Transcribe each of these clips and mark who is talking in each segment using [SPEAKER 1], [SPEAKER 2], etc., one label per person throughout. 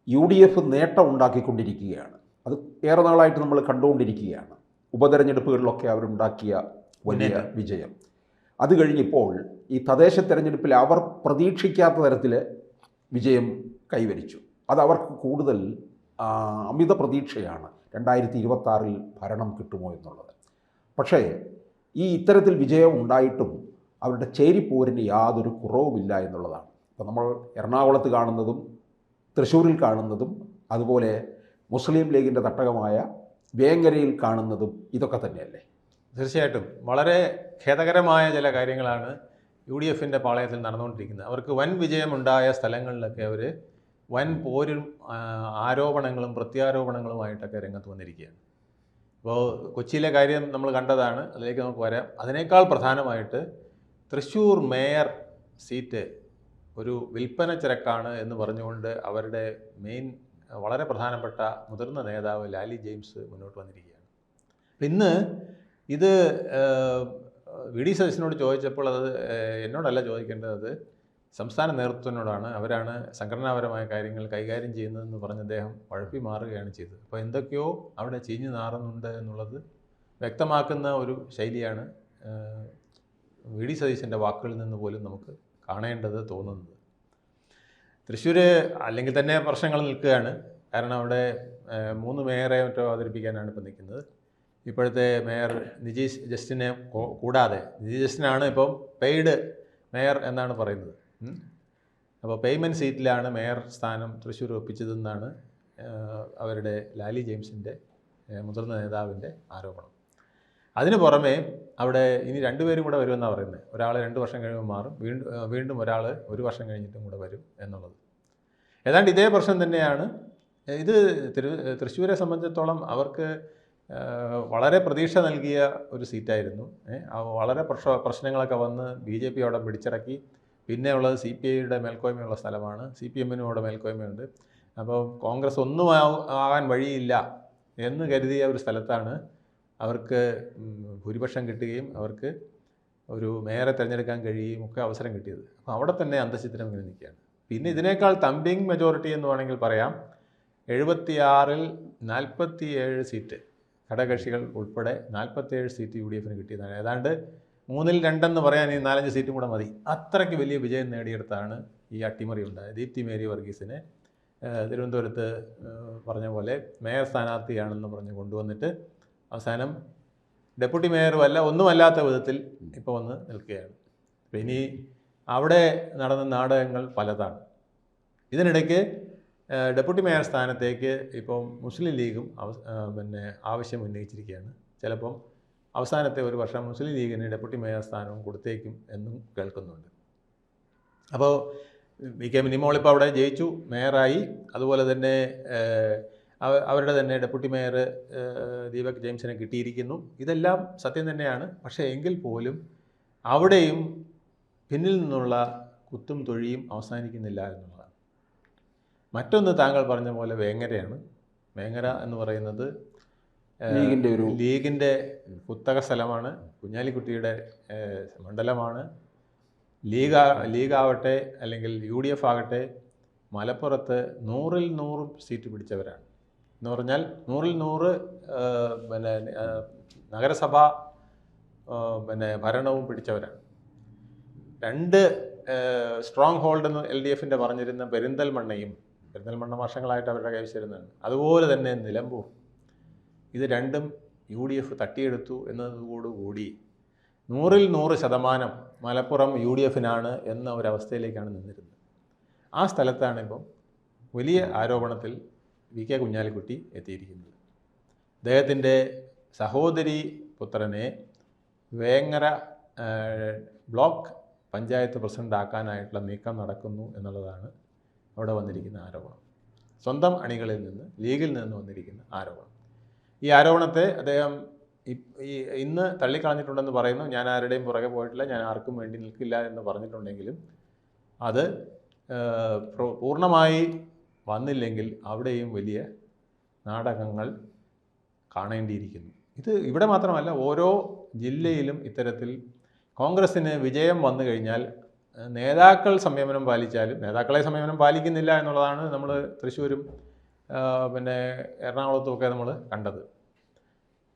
[SPEAKER 1] UDF നേട്ടം ഉണ്ടാക്കിക്കൊണ്ടിരിക്കുകയാണ്. അത് ഏറെ നാളായിട്ട് നമ്മൾ കണ്ടുകൊണ്ടിരിക്കുകയാണ്. ഉപതെരഞ്ഞെടുപ്പുകളിലൊക്കെ അവരുണ്ടാക്കിയ വലിയ വിജയം. അത് കഴിഞ്ഞിപ്പോൾ ഈ തദ്ദേശ തെരഞ്ഞെടുപ്പിൽ അവർ പ്രതീക്ഷിക്കാത്ത തരത്തിൽ വിജയം കൈവരിച്ചു. അത് അവർക്ക് കൂടുതൽ അമിത പ്രതീക്ഷയാണ് 2026 ഭരണം കിട്ടുമോ എന്നുള്ളത്. പക്ഷേ ഇത്തരത്തിൽ വിജയം ഉണ്ടായിട്ടും അവരുടെ ചേരിപ്പോരിന് യാതൊരു കുറവുമില്ല എന്നുള്ളതാണ്. ഇപ്പോൾ നമ്മൾ എറണാകുളത്ത് കാണുന്നതും തൃശ്ശൂരിൽ കാണുന്നതും അതുപോലെ മുസ്ലിം ലീഗിൻ്റെ തട്ടകമായ വേങ്ങരയിൽ കാണുന്നതും ഇതൊക്കെ തന്നെയല്ലേ?
[SPEAKER 2] തീർച്ചയായിട്ടും വളരെ ഖേദകരമായ ചില കാര്യങ്ങളാണ് UDFൻ്റെ പാളയത്തിൽ നടന്നുകൊണ്ടിരിക്കുന്നത്. അവർക്ക് വൻ വിജയമുണ്ടായ സ്ഥലങ്ങളിലൊക്കെ അവർ വൻ പോരും ആരോപണങ്ങളും പ്രത്യാരോപണങ്ങളുമായിട്ടൊക്കെ രംഗത്ത് വന്നിരിക്കുകയാണ്. ഇപ്പോൾ കൊച്ചിയിലെ കാര്യം നമ്മൾ കണ്ടതാണ്, അതിലേക്ക് നമുക്ക് വരാം. അതിനേക്കാൾ പ്രധാനമായിട്ട് തൃശ്ശൂർ മേയർ സീറ്റ് ഒരു വിൽപ്പന ചരക്കാണ് എന്ന് പറഞ്ഞുകൊണ്ട് അവരുടെ മെയിൻ വളരെ പ്രധാനപ്പെട്ട മുതിർന്ന നേതാവ് ലാലി ജെയിംസ് മുന്നോട്ട് വന്നിരിക്കുകയാണ്. ഇന്ന് ഇത് VD സതീശനോട് ചോദിച്ചപ്പോൾ അത് എന്നോടല്ല ചോദിക്കേണ്ടത്, അത് സംസ്ഥാന നേതൃത്വത്തിനോടാണ്. അവരാണ് സംഘടനാപരമായ കാര്യങ്ങൾ കൈകാര്യം ചെയ്യുന്നതെന്ന് പറഞ്ഞ് അദ്ദേഹം വഴപ്പി മാറുകയാണ് ചെയ്തത്. അപ്പോൾ എന്തൊക്കെയോ അവിടെ ചീഞ്ഞു നാറുന്നുണ്ട് എന്നുള്ളത് വ്യക്തമാക്കുന്ന ഒരു ശൈലിയാണ് VD സതീശൻ്റെ വാക്കുകളിൽ നിന്ന് പോലും നമുക്ക് കാണേണ്ടത് തോന്നുന്നത്. തൃശ്ശൂർ അല്ലെങ്കിൽ തന്നെ പ്രശ്നങ്ങൾ നിൽക്കുകയാണ്. കാരണം അവിടെ 3 മേയറെ മറ്റോ അവതരിപ്പിക്കാനാണ് ഇപ്പം നിൽക്കുന്നത്. ഇപ്പോഴത്തെ മേയർ നിജീഷ് ജസ്റ്റിനെ കൂടാതെ, നിജീഷ് ജസ്റ്റിനാണ് ഇപ്പം പെയ്ഡ് മേയർ എന്നാണ് പറയുന്നത്. അപ്പോൾ പേയ്മെൻറ്റ് സീറ്റിലാണ് മേയർ സ്ഥാനം തൃശ്ശൂർ ഒപ്പിച്ചതെന്നാണ് അവരുടെ ലാലി ജെയിംസിൻ്റെ മുതിർന്ന നേതാവിൻ്റെ ആരോപണം. അതിന് പുറമെ അവിടെ ഇനി 2 പേരും കൂടെ വരുമെന്നാണ് പറയുന്നത്. ഒരാൾ 2 വർഷം കഴിയുമ്പോൾ മാറും, വീണ്ടും ഒരാൾ 1 വർഷം കഴിഞ്ഞിട്ടും കൂടെ വരും എന്നുള്ളത്. ഏതാണ്ട് ഇതേ പ്രശ്നം തന്നെയാണ് ഇത്. തൃശ്ശൂരെ സംബന്ധിച്ചിടത്തോളം അവർക്ക് വളരെ പ്രതീക്ഷ നൽകിയ ഒരു സീറ്റായിരുന്നു. വളരെ പ്രശ്നങ്ങളൊക്കെ വന്ന് BJP അവിടെ പിടിച്ചടക്കി. പിന്നെ ഉള്ളത് CPIയുടെ മേൽക്കോയ്മയുള്ള സ്ഥലമാണ്. CPMനും അവിടെ മേൽക്കോയ്മയുണ്ട്. അപ്പോൾ കോൺഗ്രസ് ഒന്നും ആകാൻ വഴിയില്ല എന്ന് കരുതിയ ഒരു സ്ഥലത്താണ് അവർക്ക് ഭൂരിപക്ഷം കിട്ടുകയും അവർക്ക് ഒരു മേയറെ തിരഞ്ഞെടുക്കാൻ കഴിയുകയും ഒക്കെ അവസരം കിട്ടിയത്. അപ്പോൾ അവിടെ തന്നെ അന്തഃഛിദ്രം ഇങ്ങനെ നിൽക്കുകയാണ്. പിന്നെ ഇതിനേക്കാൾ തമ്പിങ് മെജോറിറ്റി എന്ന് വേണമെങ്കിൽ പറയാം. 76-ൽ 47 സീറ്റ് ഘടകകക്ഷികൾ ഉൾപ്പെടെ 47 സീറ്റ് UDFന് കിട്ടിയതാണ്. ഏതാണ്ട് 3-ൽ 2 പറയാൻ ഈ 4-5 സീറ്റും കൂടെ മതി. അത്രയ്ക്ക് വലിയ വിജയം നേടിയെടുത്താണ് ഈ അട്ടിമറി ഉണ്ടായത്. ദീപ്തി മേരി വർഗീസിനെ തിരുവനന്തപുരത്ത് പറഞ്ഞ പോലെ മേയർ സ്ഥാനാർത്ഥിയാണെന്ന് പറഞ്ഞ് കൊണ്ടുവന്നിട്ട് അവസാനം ഡെപ്യൂട്ടി മേയറുമല്ല ഒന്നുമല്ലാത്ത വിധത്തിൽ ഇപ്പോൾ വന്ന് നിൽക്കുകയാണ്. ഇനി അവിടെ നടന്ന നാടകങ്ങൾ പലതാണ്. ഇതിനിടയ്ക്ക് ഡെപ്യൂട്ടി മേയർ സ്ഥാനത്തേക്ക് ഇപ്പോൾ മുസ്ലിം ലീഗും ആവശ്യം ഉന്നയിച്ചിരിക്കുകയാണ്. ചിലപ്പം അവസാനത്തെ 1 വർഷം മുസ്ലിം ലീഗിന് ഡെപ്യൂട്ടി മേയർ സ്ഥാനവും കൊടുത്തേക്കും എന്നും കേൾക്കുന്നുണ്ട്. അപ്പോൾ VK മിനിമോൾ ഇപ്പോൾ അവിടെ ജയിച്ചു, മേയറായി. അതുപോലെ തന്നെ അവരുടെ തന്നെ ഡെപ്യൂട്ടി മേയർ ദീപക് ജെയിംസിനെ കിട്ടിയിരിക്കുന്നു. ഇതെല്ലാം സത്യം തന്നെയാണ്. പക്ഷേ എങ്കിൽ പോലും അവിടെയും പിന്നിൽ നിന്നുള്ള കുത്തും തൊഴിയും അവസാനിക്കുന്നില്ല എന്നുള്ളതാണ്. മറ്റൊന്ന് താങ്കൾ പറഞ്ഞ പോലെ വേങ്ങരയാണ്. വേങ്ങര എന്ന് പറയുന്നത് ലീഗിൻ്റെ കുത്തക സ്ഥലമാണ്. കുഞ്ഞാലിക്കുട്ടിയുടെ മണ്ഡലമാണ്. ലീഗാവട്ടെ അല്ലെങ്കിൽ UDF ആകട്ടെ മലപ്പുറത്ത് 100-ൽ 100 സീറ്റ് പിടിച്ചവരാണ്. എന്ന് പറഞ്ഞാൽ 100-ൽ 100 നഗരസഭ ഭരണവും പിടിച്ചവരാണ്. 2 സ്ട്രോങ് ഹോൾഡ് എന്ന് LDFൻ്റെ പറഞ്ഞിരുന്ന പെരിന്തൽമണ്ണ വർഷങ്ങളായിട്ട് അവരുടെ കൈവശിരുന്നതാണ്. അതുപോലെ തന്നെ നിലമ്പൂർ. ഇത് രണ്ടും UDF തട്ടിയെടുത്തു എന്നതോടുകൂടി 100-ൽ 100% മലപ്പുറം UDFനാണ് എന്ന ഒരവസ്ഥയിലേക്കാണ് നിന്നിരുന്നത്. ആ സ്ഥലത്താണ് ഇപ്പം വലിയ ആരോപണത്തിൽ VK കുഞ്ഞാലിക്കുട്ടി എത്തിയിരിക്കുന്നത്. അദ്ദേഹത്തിൻ്റെ സഹോദരി പുത്രനെ വേങ്ങര ബ്ലോക്ക് പഞ്ചായത്ത് പ്രസിഡൻ്റ് ആക്കാനായിട്ടുള്ള നീക്കം നടക്കുന്നു എന്നുള്ളതാണ് അവിടെ വന്നിരിക്കുന്ന ആരോപണം. സ്വന്തം അണികളിൽ നിന്ന്, ലീഗിൽ നിന്ന് വന്നിരിക്കുന്ന ആരോപണം. ഈ ആരോപണത്തെ അദ്ദേഹം ഇന്ന് തള്ളിക്കളഞ്ഞിട്ടുണ്ടെന്ന് പറയുന്നു. ഞാൻ ആരുടെയും പുറകെ പോയിട്ടില്ല, ഞാൻ ആർക്കും വേണ്ടി നിൽക്കില്ല എന്ന് പറഞ്ഞിട്ടുണ്ടെങ്കിലും അത് പൂർണ്ണമായി വന്നില്ലെങ്കിൽ അവിടെയും വലിയ നാടകങ്ങൾ കാണേണ്ടിയിരിക്കുന്നു. ഇത് ഇവിടെ മാത്രമല്ല, ഓരോ ജില്ലയിലും ഇത്തരത്തിൽ കോൺഗ്രസ്സിന് വിജയം വന്നു കഴിഞ്ഞാൽ നേതാക്കൾ സംയമനം പാലിച്ചാലും നേതാക്കളെ സംയമനം പാലിക്കുന്നില്ല എന്നുള്ളതാണ് നമ്മൾ തൃശ്ശൂരും പിന്നെ എറണാകുളത്തുമൊക്കെ നമ്മൾ കണ്ടത്.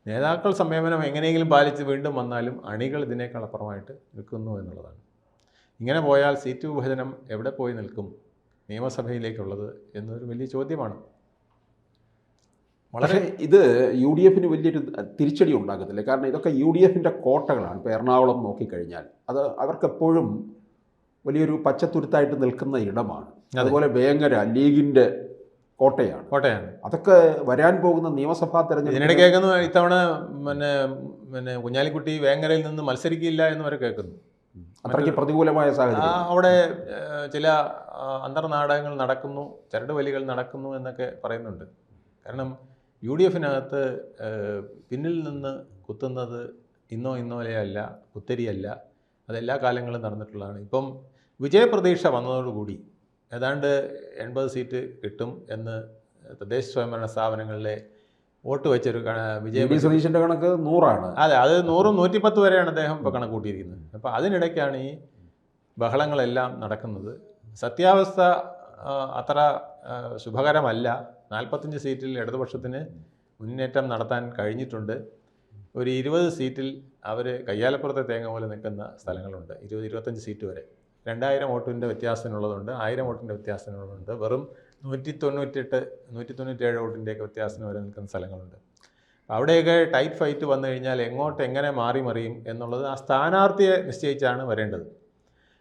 [SPEAKER 2] നേതാക്കൾ സംയമനം എങ്ങനെയെങ്കിലും പാലിച്ച് വീണ്ടും വന്നാലും അണികൾ ഇതിനേക്കാൾ അപ്പുറമായിട്ട് നിൽക്കുന്നു എന്നുള്ളതാണ്. ഇങ്ങനെ പോയാൽ സീറ്റ് വിഭജനം എവിടെ പോയി നിൽക്കും നിയമസഭയിലേക്കുള്ളത് എന്നൊരു വലിയ ചോദ്യമാണ്.
[SPEAKER 1] പക്ഷേ ഇത് യു ഡി എഫിന് വലിയൊരു തിരിച്ചടി ഉണ്ടാക്കത്തില്ല. കാരണം ഇതൊക്കെ യു ഡി എഫിൻ്റെ കോട്ടകളാണ്. ഇപ്പോൾ എറണാകുളം നോക്കിക്കഴിഞ്ഞാൽ അത് അവർക്കെപ്പോഴും വലിയൊരു പച്ചത്തുരുത്തായിട്ട് നിൽക്കുന്ന ഇടമാണ്. അതുപോലെ വേങ്ങര ലീഗിൻ്റെ കോട്ടയാണ്. അതൊക്കെ വരാൻ പോകുന്ന നിയമസഭാ തെരഞ്ഞെടുപ്പ്
[SPEAKER 2] ഇതിനിടെ കേൾക്കുന്നു ഇത്തവണ പിന്നെ കുഞ്ഞാലിക്കുട്ടി വേങ്ങരയിൽ നിന്ന് മത്സരിക്കില്ല എന്ന് വരെ കേൾക്കുന്നു.
[SPEAKER 1] അത്രയ്ക്ക് പ്രതികൂലമായ സാഹചര്യം.
[SPEAKER 2] അവിടെ ചില അന്തർനാടകങ്ങൾ നടക്കുന്നു, ചരടുവലികൾ നടക്കുന്നു എന്നൊക്കെ പറയുന്നുണ്ട്. കാരണം യു ഡി എഫിനകത്ത് പിന്നിൽ നിന്ന് കുത്തുന്നത് ഇന്നോലെയല്ല, കുത്തരിയല്ല, അതെല്ലാ കാലങ്ങളും നടന്നിട്ടുള്ളതാണ്. ഇപ്പം വിജയപ്രതീക്ഷ വന്നതോടുകൂടി ഏതാണ്ട് 80 സീറ്റ് കിട്ടും എന്ന് തദ്ദേശ സ്വയംഭരണ സ്ഥാപനങ്ങളിലെ വോട്ട് വെച്ചൊരു
[SPEAKER 1] സതീശൻ്റെ കണക്ക് 100ആണ്.
[SPEAKER 2] അതെ, അത് 100-ഉം 110 വരെയാണ് അദ്ദേഹം ഇപ്പോൾ കണക്ക് കൂട്ടിയിരിക്കുന്നത്. അപ്പോൾ അതിനിടയ്ക്കാണ് ഈ ബഹളങ്ങളെല്ലാം നടക്കുന്നത്. സത്യാവസ്ഥ അത്ര ശുഭകരമല്ല. 45 സീറ്റിൽ ഇടതുപക്ഷത്തിന് മുന്നേറ്റം നടത്താൻ കഴിഞ്ഞിട്ടുണ്ട്. ഒരു 20 സീറ്റിൽ അവർ കയ്യാലപ്പുറത്തെ തേങ്ങ പോലെ നിൽക്കുന്ന സ്ഥലങ്ങളുണ്ട്. 20-25 സീറ്റ് വരെ 2000 വോട്ടിൻ്റെ വ്യത്യാസത്തിനുള്ളതുണ്ട്, 1000 വോട്ടിൻ്റെ വ്യത്യാസത്തിനുള്ളതുണ്ട്, വെറും 197 വോട്ടിൻ്റെയൊക്കെ വ്യത്യാസത്തിന് വരെ നിൽക്കുന്ന സ്ഥലങ്ങളുണ്ട്. അവിടെയൊക്കെ ടൈറ്റ് ഫൈറ്റ് വന്നു കഴിഞ്ഞാൽ എങ്ങനെ മാറി മറിയും എന്നുള്ളത് ആ സ്ഥാനാർത്ഥിയെ നിശ്ചയിച്ചാണ് വരേണ്ടത്.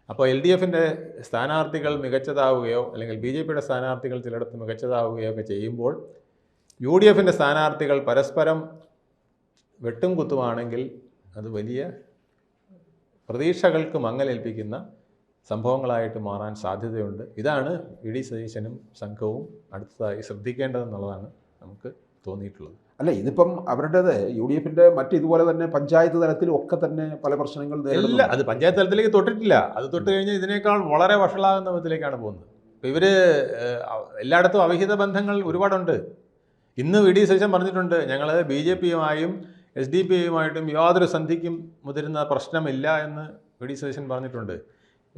[SPEAKER 2] അപ്പോൾ എൽ ഡി എഫിൻ്റെ സ്ഥാനാർത്ഥികൾ മികച്ചതാവുകയോ അല്ലെങ്കിൽ ബി ജെ പിയുടെ സ്ഥാനാർത്ഥികൾ ചിലയിടത്ത് മികച്ചതാവുകയോ ഒക്കെ ചെയ്യുമ്പോൾ യു ഡി എഫിൻ്റെ സ്ഥാനാർത്ഥികൾ പരസ്പരം വെട്ടും കുത്തുമാണെങ്കിൽ അത് വലിയ പ്രതീക്ഷകൾക്ക് മങ്ങലേൽപ്പിക്കുന്ന സംഭവങ്ങളായിട്ട് മാറാൻ സാധ്യതയുണ്ട്. ഇതാണ് വി ഡി സതീശനും സംഘവും അടുത്തതായി ശ്രദ്ധിക്കേണ്ടതെന്നുള്ളതാണ് നമുക്ക് തോന്നിയിട്ടുള്ളത്.
[SPEAKER 1] അല്ല, ഇതിപ്പം അവരുടേത് യു ഡി എഫിൻ്റെ ഇതുപോലെ തന്നെ പഞ്ചായത്ത് തലത്തിലും ഒക്കെ തന്നെ പല പ്രശ്നങ്ങൾ
[SPEAKER 2] ഇല്ല, അത് പഞ്ചായത്ത് തലത്തിലേക്ക് തൊട്ടിട്ടില്ല. അത് തൊട്ട് കഴിഞ്ഞാൽ ഇതിനേക്കാൾ വളരെ വഷളാകുന്ന വിധത്തിലേക്കാണ് പോകുന്നത്. ഇപ്പോൾ ഇവർ എല്ലായിടത്തും അവിഹിത ബന്ധങ്ങൾ ഒരുപാടുണ്ട്. ഇന്ന് വി ഡി സതീശൻ പറഞ്ഞിട്ടുണ്ട്, ഞങ്ങൾ ബി ജെ പിയുമായും എസ് ഡി പി യുമായിട്ടും യാതൊരു സന്ധിക്കും മുതിരുന്ന പ്രശ്നമില്ല എന്ന് വി ഡി സതീശൻ പറഞ്ഞിട്ടുണ്ട്.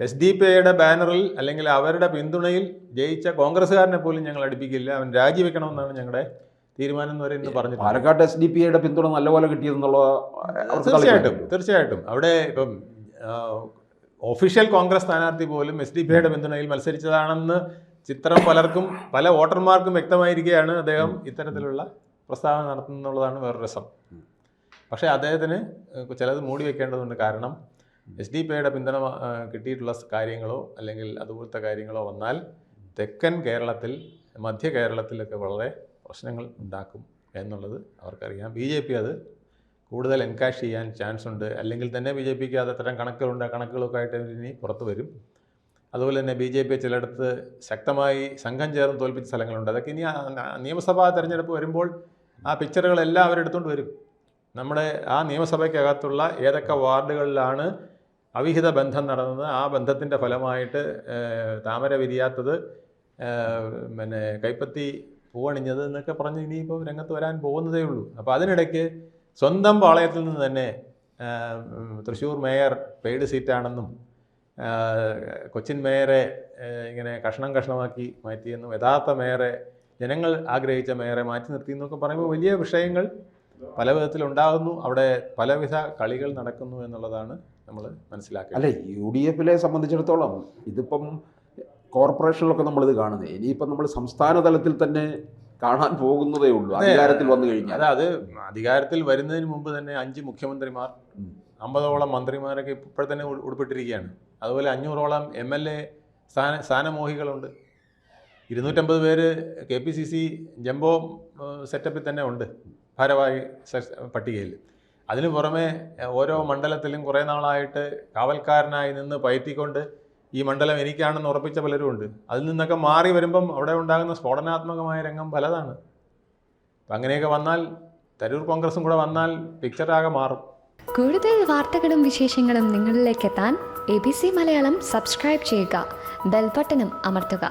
[SPEAKER 2] എസ് ഡി പി ഐയുടെ ബാനറിൽ അല്ലെങ്കിൽ അവരുടെ പിന്തുണയിൽ ജയിച്ച കോൺഗ്രസ്സുകാരനെ പോലും ഞങ്ങൾ അടുപ്പിക്കില്ല, അവൻ രാജിവെക്കണമെന്നാണ് ഞങ്ങളുടെ തീരുമാനം എന്ന് വരെ ഇന്ന് പറഞ്ഞു.
[SPEAKER 1] പാലക്കാട് എസ് ഡി പി ഐയുടെ പിന്തുണ നല്ലപോലെ കിട്ടിയതെന്നുള്ള
[SPEAKER 2] തീർച്ചയായിട്ടും അവിടെ ഇപ്പം ഒഫീഷ്യൽ കോൺഗ്രസ് സ്ഥാനാർത്ഥി പോലും എസ് ഡി പി ഐയുടെ പിന്തുണയിൽ മത്സരിച്ചതാണെന്ന് ചിത്രം പല വോട്ടർമാർക്കും വ്യക്തമായിരിക്കുകയാണ് അദ്ദേഹം ഇത്തരത്തിലുള്ള പ്രസ്താവന നടത്തുന്നുള്ളതാണ് വേറൊരു രസം. പക്ഷേ അദ്ദേഹത്തിന് ചിലത് മൂടി വയ്ക്കേണ്ടതുണ്ട്. കാരണം എസ് ഡി പി ഐയുടെ പിന്തുണ കിട്ടിയിട്ടുള്ള കാര്യങ്ങളോ അല്ലെങ്കിൽ അതുപോലത്തെ കാര്യങ്ങളോ വന്നാൽ തെക്കൻ കേരളത്തിൽ മധ്യ കേരളത്തിലൊക്കെ വളരെ പ്രശ്നങ്ങൾ ഉണ്ടാക്കും എന്നുള്ളത് അവർക്കറിയാം. ബി ജെ പി അത് കൂടുതൽ എൻകാഷ് ചെയ്യാൻ ചാൻസ് ഉണ്ട്. അല്ലെങ്കിൽ തന്നെ ബി ജെ പിക്ക് അതത്തരം കണക്കുകളുണ്ട്. ആ കണക്കുകളൊക്കെ ആയിട്ട് ഇനി പുറത്തു വരും. അതുപോലെ തന്നെ ബി ജെ പി ചിലയിടത്ത് ശക്തമായി സംഘം ചേർന്ന് തോൽപ്പിച്ച സ്ഥലങ്ങളുണ്ട്. അതൊക്കെ ഇനി നിയമസഭാ തെരഞ്ഞെടുപ്പ് വരുമ്പോൾ ആ പിക്ചറുകളെല്ലാം അവരെടുത്തുകൊണ്ട് വരും. നമ്മുടെ ആ നിയമസഭയ്ക്കകത്തുള്ള ഏതൊക്കെ വാർഡുകളിലാണ് അവിഹിത ബന്ധം നടന്നത്, ആ ബന്ധത്തിൻ്റെ ഫലമായിട്ട് താമര വിരിയാത്തത്, കൈപ്പത്തി പൂവണിഞ്ഞത് എന്നൊക്കെ പറഞ്ഞ് ഇനിയിപ്പോൾ രംഗത്ത് വരാൻ പോകുന്നതേ ഉള്ളൂ. അപ്പോൾ അതിനിടയ്ക്ക് സ്വന്തം പാളയത്തിൽ നിന്ന് തന്നെ തൃശ്ശൂർ മേയർ പെയ്ഡ് സീറ്റാണെന്നും കൊച്ചിൻ മേയറെ ഇങ്ങനെ കഷ്ണമാക്കി മാറ്റിയെന്നും യഥാർത്ഥ മേയറെ ജനങ്ങൾ ആഗ്രഹിച്ച മേയറെ മാറ്റി നിർത്തി എന്നൊക്കെ പറയുമ്പോൾ വലിയ വിഷയങ്ങൾ പല വിധത്തിലുണ്ടാകുന്നു. അവിടെ പലവിധ കളികൾ നടക്കുന്നു എന്നുള്ളതാണ് നമ്മൾ മനസ്സിലാക്കുക.
[SPEAKER 1] അല്ലെ, യു ഡി എഫിലെ സംബന്ധിച്ചിടത്തോളം ഇതിപ്പം കോർപ്പറേഷനിലൊക്കെ നമ്മളിത് കാണുന്നത് ഇനിയിപ്പം നമ്മൾ സംസ്ഥാന തലത്തിൽ തന്നെ കാണാൻ പോകുന്നതേ ഉള്ളൂ അധികാരത്തിൽ വന്നു കഴിഞ്ഞാൽ.
[SPEAKER 2] അതായത് അധികാരത്തിൽ വരുന്നതിന് മുമ്പ് തന്നെ 5 മുഖ്യമന്ത്രിമാർ, 50ഓളം മന്ത്രിമാരൊക്കെ ഇപ്പോഴത്തന്നെ ഉൾപ്പെട്ടിരിക്കുകയാണ്. അതുപോലെ 500ഓളം MLA സ്ഥാനമോഹികളുണ്ട്. 250 പേര് KPCC ജംബോ സെറ്റപ്പിൽ തന്നെ ഉണ്ട് ഭാരവാഹി പട്ടികയിൽ. അതിനു പുറമെ ഓരോ മണ്ഡലത്തിലും കുറേ നാളായിട്ട് കാവൽക്കാരനായി നിന്ന് പയറ്റിക്കൊണ്ട് ഈ മണ്ഡലം എനിക്കാണെന്ന് ഉറപ്പിച്ച പലരും ഉണ്ട്. അതിൽ നിന്നൊക്കെ മാറി വരുമ്പം അവിടെ ഉണ്ടാകുന്ന സ്ഫോടനാത്മകമായ രംഗം പലതാണ്. അപ്പം അങ്ങനെയൊക്കെ വന്നാൽ തരൂർ കോൺഗ്രസും കൂടെ വന്നാൽ പിക്ചറാകെ മാറും.
[SPEAKER 3] കൂടുതൽ വാർത്തകളും വിശേഷങ്ങളും നിങ്ങളിലേക്ക് എത്താൻ ABC മലയാളം സബ്സ്ക്രൈബ് ചെയ്യുക, ബെൽ ബട്ടണും അമർത്തുക.